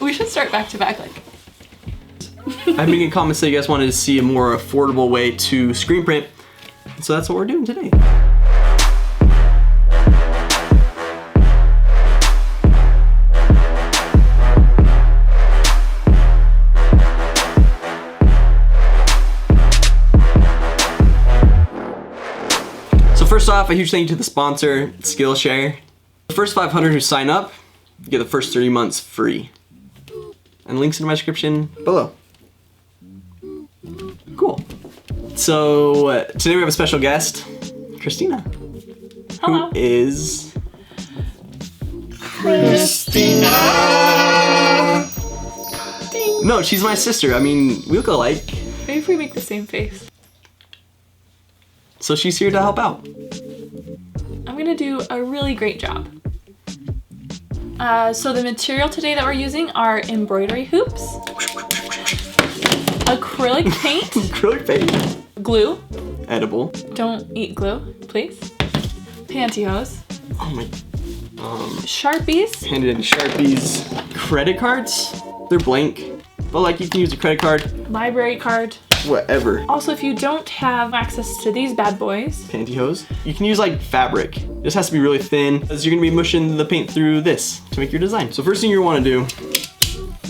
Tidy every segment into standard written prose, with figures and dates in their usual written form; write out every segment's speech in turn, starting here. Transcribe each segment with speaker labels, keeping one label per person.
Speaker 1: We should start back to back like.
Speaker 2: I've been getting comments that you guys wanted to see a more affordable way to screen print. So that's what we're doing today. So first off, a huge thank you to the sponsor, Skillshare. The first 500 who sign up get the first 30 months free. And links in my description below. Cool. So today we have a special guest, Christina.
Speaker 1: Hello.
Speaker 2: Who is
Speaker 3: Christina.
Speaker 2: No, she's my sister. I mean, we look alike.
Speaker 1: Maybe if we make the same face.
Speaker 2: So she's here to help out.
Speaker 1: I'm gonna do a really great job. So the material today that we're using are embroidery hoops, acrylic paint,
Speaker 2: Acrylic paint.
Speaker 1: glue,
Speaker 2: Edible.
Speaker 1: don't eat glue, please, pantyhose,
Speaker 2: Oh my.
Speaker 1: Sharpies,
Speaker 2: Handed in Sharpies. Credit cards. They're blank. But like you can use a credit card.
Speaker 1: library card.
Speaker 2: Whatever.
Speaker 1: Also, if you don't have access to these bad boys,
Speaker 2: Pantyhose. You can use like fabric. This has to be really thin because you're gonna be mushing the paint through this to make your design. So first thing you wanna do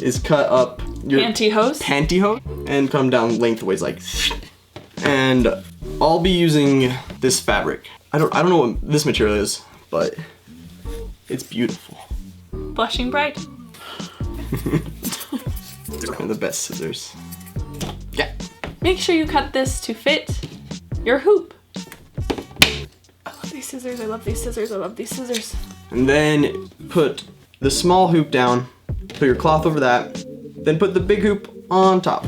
Speaker 2: is cut up your pantyhose and come down lengthways like, and I'll be using this fabric. I don't know what this material is, but it's beautiful.
Speaker 1: blushing bright.
Speaker 2: They're the best scissors. Yeah.
Speaker 1: Make sure you cut this to fit your hoop. I love these scissors, I love these scissors, I love these scissors.
Speaker 2: And then put the small hoop down, put your cloth over that, then put the big hoop on top.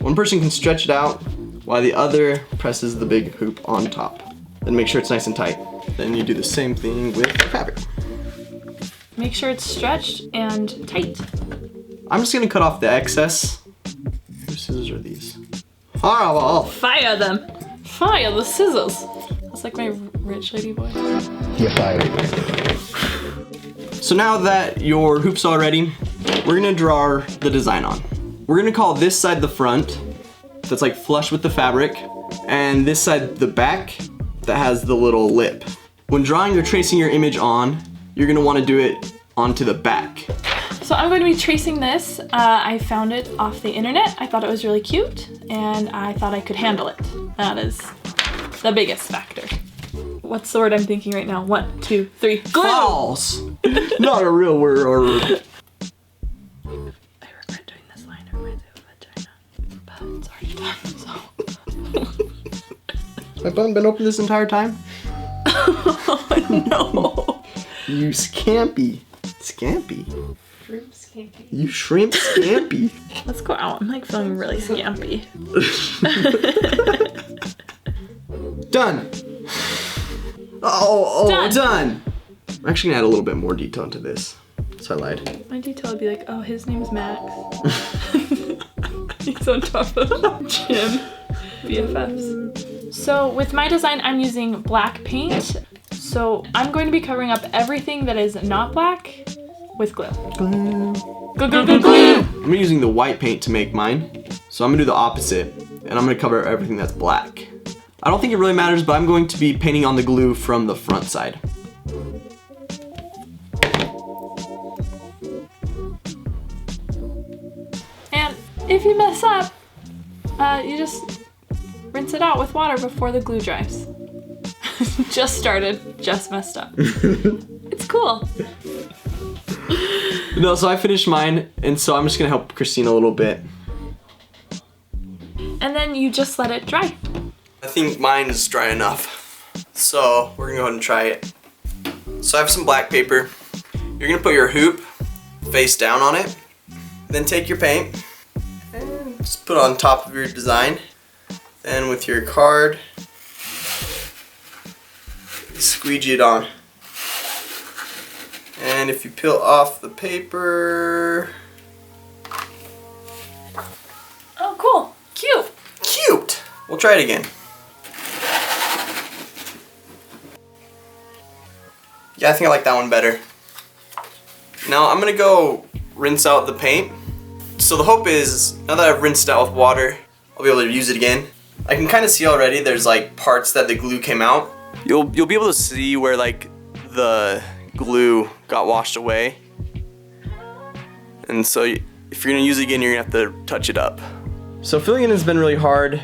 Speaker 2: One person can stretch it out while the other presses the big hoop on top. Then make sure it's nice and tight. Then you do the same thing with the fabric.
Speaker 1: Make sure it's stretched and tight.
Speaker 2: I'm just gonna cut off the excess. Whose scissors are these? Horrible!
Speaker 1: Fire them! Fire the scissors! That's like my rich lady voice.
Speaker 3: You're fired.
Speaker 2: So now that your hoop's all ready, we're gonna draw the design on. We're gonna call this side the front, that's like flush with the fabric, and this side the back, that has the little lip. When drawing or tracing your image on, you're gonna wanna do it onto the back.
Speaker 1: So I'm going to be tracing this. I found it off the internet. I thought it was really cute, and I thought I could handle it. That is the biggest factor. What's the word I'm thinking right now? 1, 2, 3. Glue!
Speaker 2: False! Not a real word or
Speaker 1: I regret doing this line. It reminds me of vagina. But it's already done, so.
Speaker 2: My button been open this entire time?
Speaker 1: Oh, no.
Speaker 2: You scampy. Scampy.
Speaker 1: Shrimp scampi.
Speaker 2: You shrimp scampy.
Speaker 1: Let's go out. I'm like feeling really scampy.
Speaker 2: Done. Oh,
Speaker 1: Done.
Speaker 2: done. I'm actually gonna add a little bit more detail into this. So I lied.
Speaker 1: My detail would be like, oh, his name's Max. He's on top of Jim. BFFs. So with my design, I'm using black paint. So I'm going to be covering up everything that is not black with glue.
Speaker 2: Glue.
Speaker 1: Glue, glue, glue, glue.
Speaker 2: I'm using the white paint to make mine. So I'm gonna do the opposite. And I'm gonna cover everything that's black. I don't think it really matters, but I'm going to be painting on the glue from the front side.
Speaker 1: And if you mess up, you just rinse it out with water before the glue dries. Just started, just messed up. It's cool.
Speaker 2: No, so I finished mine, and so I'm just gonna help Christina a little bit.
Speaker 1: And then you just let it dry.
Speaker 2: I think mine is dry enough. So we're gonna go ahead and try it. So I have some black paper. You're gonna put your hoop face down on it. Then take your paint and just put it on top of your design. Then with your card, squeegee it on. And if you peel off the paper,
Speaker 1: Oh, cool. Cute.
Speaker 2: cute! We'll try it again. Yeah, I think I like that one better. Now I'm gonna go rinse out the paint. So the hope is, now that I've rinsed it out with water, I'll be able to use it again. I can kind of see already there's like parts that the glue came out. You'll be able to see where like the glue got washed away. And so if you're gonna use it again, you're gonna have to touch it up. So filling in has been really hard.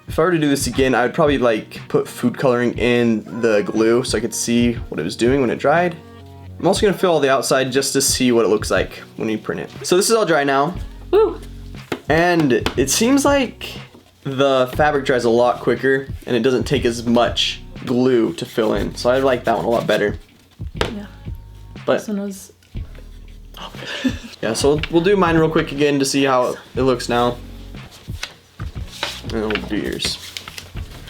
Speaker 2: If I were to do this again, I would probably like put food coloring in the glue so I could see what it was doing when it dried. I'm also gonna fill all the outside just to see what it looks like when you print it. So this is all dry now.
Speaker 1: Woo!
Speaker 2: And it seems like the fabric dries a lot quicker and it doesn't take as much glue to fill in. So I like that one a lot better.
Speaker 1: Yeah.
Speaker 2: But
Speaker 1: this one was...
Speaker 2: yeah, so we'll do mine real quick again to see how it looks now. And we'll do yours.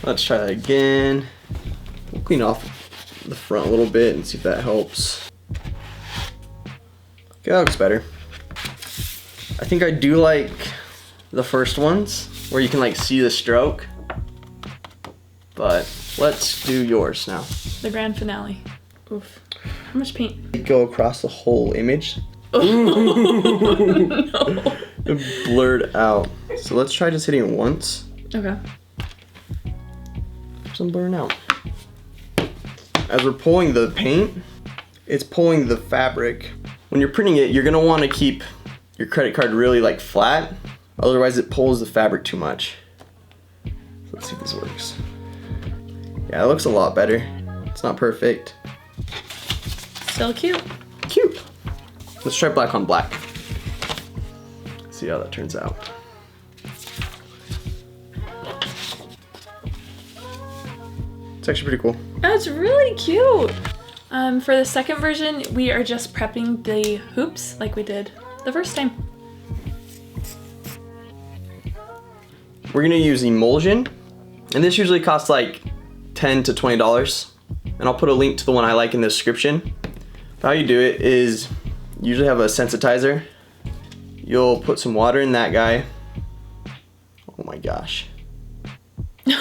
Speaker 2: Let's try that again. We'll clean off the front a little bit and see if that helps. Okay, that looks better. I think I do like the first ones where you can like see the stroke. But let's do yours now.
Speaker 1: The grand finale. Oof. How much paint?
Speaker 2: Go across the whole image.
Speaker 1: Oh, no.
Speaker 2: It blurred out. So let's try just hitting it once.
Speaker 1: Okay.
Speaker 2: Some blurring out. As we're pulling the paint, it's pulling the fabric. When you're printing it, you're gonna want to keep your credit card really like flat, otherwise it pulls the fabric too much. Let's see if this works. Yeah, it looks a lot better. It's not perfect.
Speaker 1: Still cute.
Speaker 2: Cute. Let's try black on black. See how that turns out. It's actually pretty cool.
Speaker 1: That's really cute. For the second version, we are just prepping the hoops like we did the first time.
Speaker 2: We're gonna use emulsion, and this usually costs like $10 to $20. And I'll put a link to the one I like in the description. But how you do it is you usually have a sensitizer. You'll put some water in that guy. Oh my gosh.
Speaker 1: No.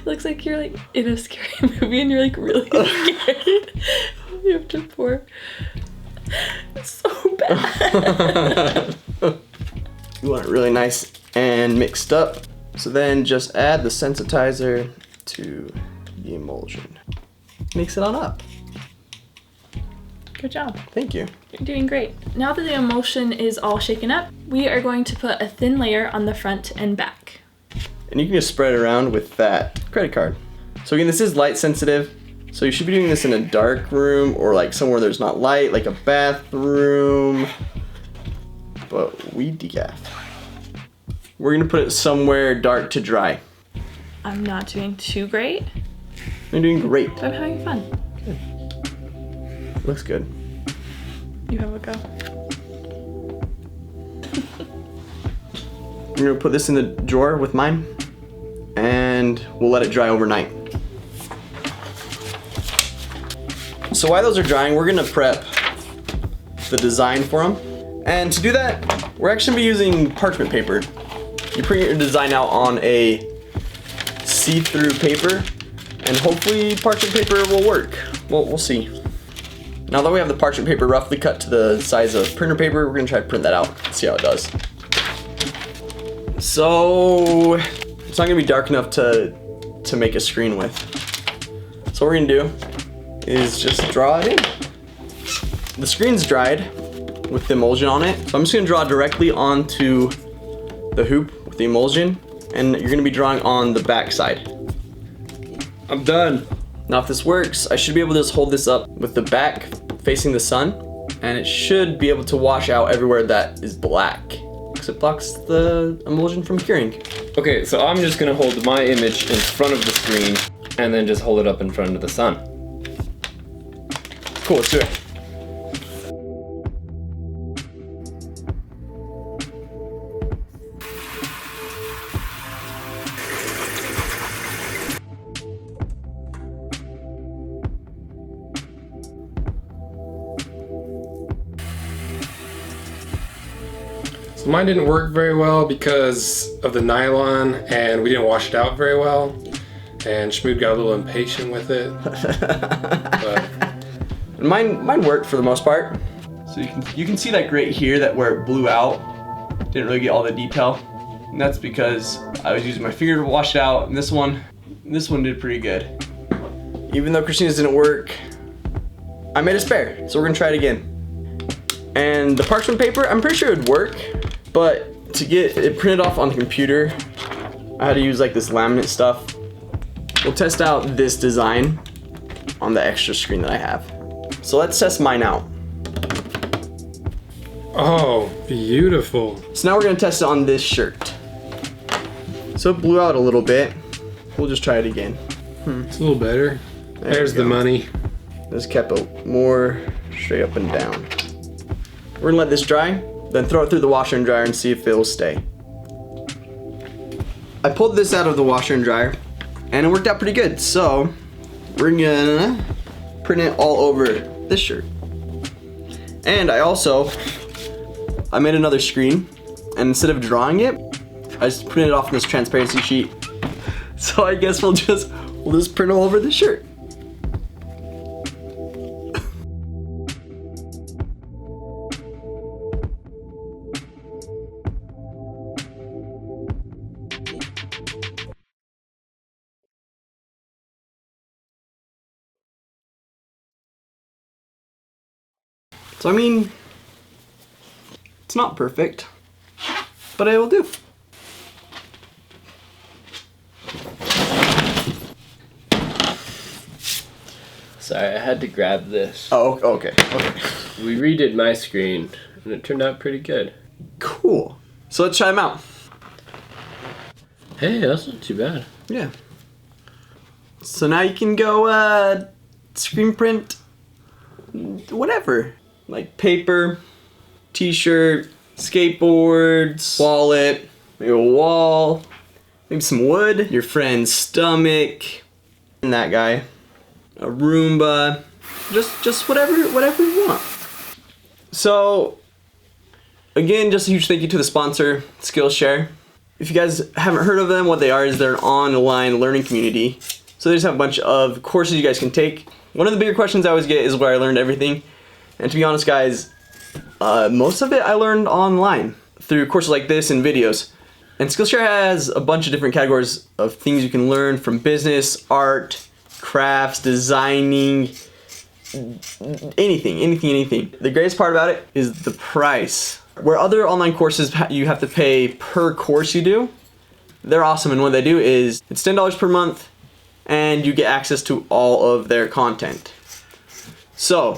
Speaker 1: Looks like you're like in a scary movie and you're like really scared. You have to pour. It's so bad.
Speaker 2: You want it really nice and mixed up. So then just add the sensitizer to the emulsion. Mix it on up.
Speaker 1: Good job.
Speaker 2: Thank you.
Speaker 1: You're doing great. Now that the emulsion is all shaken up, we are going to put a thin layer on the front and back.
Speaker 2: And you can just spread it around with that credit card. So again, this is light sensitive. So you should be doing this in a dark room or like somewhere there's not light, like a bathroom. But we decaf. We're gonna put it somewhere dark to dry.
Speaker 1: I'm not doing too great.
Speaker 2: You're doing great.
Speaker 1: But I'm having fun.
Speaker 2: Good. Looks good.
Speaker 1: You have a go.
Speaker 2: I'm gonna put this in the drawer with mine and we'll let it dry overnight. So while those are drying, we're gonna prep the design for them. And to do that, we're actually gonna be using parchment paper. You print your design out on a see-through paper and hopefully parchment paper will work. Well, we'll see. Now that we have the parchment paper roughly cut to the size of printer paper, we're gonna try to print that out and see how it does. So it's not gonna be dark enough to make a screen with. So what we're gonna do is just draw it in. The screen's dried with the emulsion on it, so I'm just gonna draw directly onto the hoop with the emulsion, and you're gonna be drawing on the back side. I'm done. Now if this works, I should be able to just hold this up with the back facing the sun, and it should be able to wash out everywhere that is black, because it blocks the emulsion from curing.
Speaker 4: Okay, so I'm just gonna hold my image in front of the screen and then just hold it up in front of the sun.
Speaker 2: Cool, let's do it.
Speaker 5: So mine didn't work very well because of the nylon and we didn't wash it out very well. And Shmood got a little impatient with it. But
Speaker 2: And mine worked for the most part. So you can see like right here that where it blew out, didn't really get all the detail. And that's because I was using my finger to wash it out, and this one did pretty good. Even though Christina's didn't work, I made a spare, so we're gonna try it again. And the parchment paper, I'm pretty sure it would work, but to get it printed off on the computer, I had to use like this laminate stuff. We'll test out this design on the extra screen that I have. So let's test mine out.
Speaker 5: Oh, beautiful.
Speaker 2: So now we're gonna test it on this shirt. So it blew out a little bit. We'll just try it again.
Speaker 5: It's a little better. There's the money.
Speaker 2: This kept it more straight up and down. We're gonna let this dry, then throw it through the washer and dryer and see if it'll stay. I pulled this out of the washer and dryer, and it worked out pretty good. So we're gonna print it all over this shirt. And I made another screen, and instead of drawing it, I just printed it off on this transparency sheet. So I guess we'll just print all over the shirt. So I mean, it's not perfect, but it will do.
Speaker 6: Sorry, I had to grab this.
Speaker 2: Oh, okay.
Speaker 6: We redid my screen, and it turned out pretty good.
Speaker 2: Cool. So let's try them out.
Speaker 6: Hey, that's not too bad.
Speaker 2: Yeah. So now you can go screen print whatever. Like paper, t-shirt, skateboards, wallet, maybe a wall, maybe some wood, your friend's stomach, and that guy, a Roomba, just whatever you want. So again, just a huge thank you to the sponsor, Skillshare. If you guys haven't heard of them, what they are is they're an online learning community. So they just have a bunch of courses you guys can take. One of the bigger questions I always get is where I learned everything. And to be honest, guys, most of it I learned online through courses like this and videos. And Skillshare has a bunch of different categories of things you can learn, from business, art, crafts, designing, anything. The greatest part about it is the price. Where other online courses you have to pay per course you do, they're awesome, and what they do is it's $10 per month and you get access to all of their content. So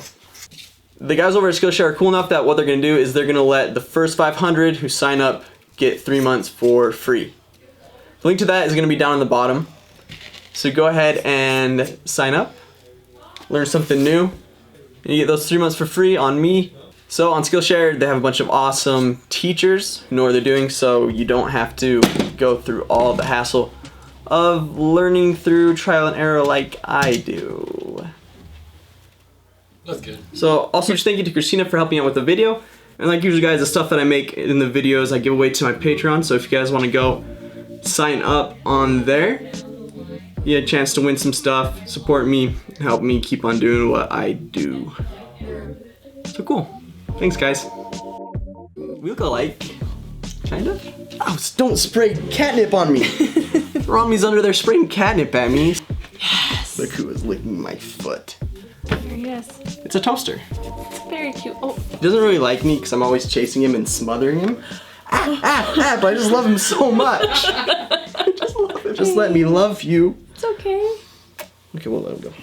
Speaker 2: the guys over at Skillshare are cool enough that what they're gonna do is they're gonna let the first 500 who sign up get 3 months for free. The link to that is gonna be down on the bottom. So go ahead and sign up, learn something new, and you get those 3 months for free on me. So on Skillshare, they have a bunch of awesome teachers who know what they're doing, so you don't have to go through all the hassle of learning through trial and error like I do.
Speaker 5: That's good.
Speaker 2: So also just thank you to Christina for helping out with the video. And like usually, guys, the stuff that I make in the videos I give away to my Patreon. So if you guys want to go sign up on there, you get a chance to win some stuff, support me, help me keep on doing what I do. So cool. Thanks, guys. We look alike, kind of. Oh, don't spray catnip on me. Romney's under there spraying catnip at me.
Speaker 1: Yes.
Speaker 2: Look who is licking my foot.
Speaker 1: There he is.
Speaker 2: It's a toaster.
Speaker 1: It's very cute. Oh,
Speaker 2: He doesn't really like me because I'm always chasing him and smothering him. But I just love him so much. I just love him. Just let me love you.
Speaker 1: it's okay.
Speaker 2: Okay, we'll let him go.